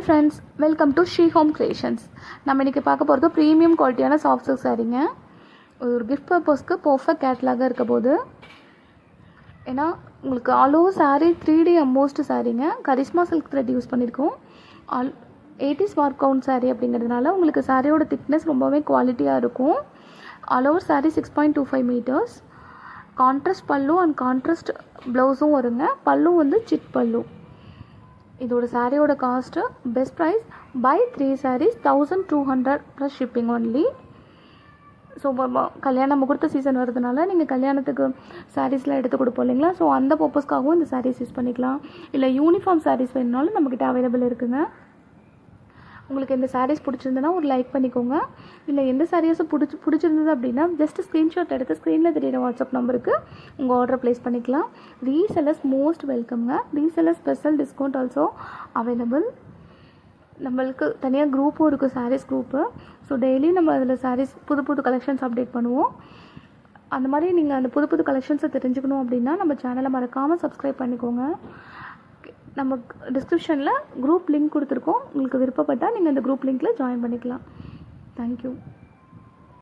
Hi friends, welcome to she home creations. நம்ம இன்றைக்கி பார்க்க போகிறது ப்ரீமியம் குவாலிட்டியான சாஃப்ட் சில்க் சாரீங்க. ஒரு கிஃப்ட் பர்பஸ்க்கு பர்ஃபெக்ட் கேட்லாகாக இருக்க போது. ஏன்னா உங்களுக்கு all over sari 3D embossed சாரீங்க. கரிஷ்மா சில்க் த்ரெட் யூஸ் பண்ணியிருக்கோம். 80s ஒர்க் அவுட் சாரீ அப்படிங்கிறதுனால உங்களுக்கு சாரியோட திக்னஸ் ரொம்பவே குவாலிட்டியாக இருக்கும். All over saree 6.25 metres. Contrast pallu and contrast ப்ளவுஸும் வருங்க. பல்லு வந்து சிட் பல்லு. இதோட சாரியோட cost best price buy 3 sarees 1200 plus shipping only. So கல்யாண முகூர்த்த சீசன் வருதுனால நீங்கள் கல்யாணத்துக்கு சாரீஸ்லாம் எடுத்து கொடுப்போம் இல்லைங்களா. ஸோ அந்த பர்பஸ்க்காகவும் இந்த சாரீஸ் யூஸ் பண்ணிக்கலாம். இல்லை யூனிஃபார்ம் சாரீஸ் வேணுனாலும் நம்மக்கிட்ட அவைலபிள் இருக்குங்க. உங்களுக்கு எந்த சாரீஸ் பிடிச்சிருந்ததுன்னா ஒரு லைக் பண்ணிக்கோங்க. இல்லை எந்த சாரீஸும் பிடிச்சிருந்தது அப்படின்னா ஜஸ்ட் ஸ்க்ரீன்ஷாட் எடுத்து ஸ்க்ரீனில் தெரியிற வாட்ஸ்அப் நம்பருக்கு உங்கள் ஆர்டரை ப்ளேஸ் பண்ணிக்கலாம். ரீசெல்லர்ஸ் மோஸ்ட் வெல்கம்ங்க. Reseller special discount also available. நம்மளுக்கு தனியாக குரூப்பும் இருக்குது, சாரீஸ் குரூப்பு. ஸோ டெய்லி நம்ம அதில் சாரீஸ் புது கலெக்ஷன்ஸ் அப்டேட் பண்ணுவோம். அந்த மாதிரி நீங்கள் அந்த புது கலெக்ஷன்ஸை தெரிஞ்சுக்கணும் அப்படின்னா நம்ம சேனலை மறக்காமல் சப்ஸ்கிரைப் பண்ணிக்கோங்க. நம்ம டிஸ்கிரிப்ஷனில் குரூப் லிங்க் கொடுத்துருக்கோம். உங்களுக்கு விருப்பப்பட்டால் நீங்கள் இந்த குரூப் லிங்க்கில் ஜாயின் பண்ணிக்கலாம். தேங்க்யூ.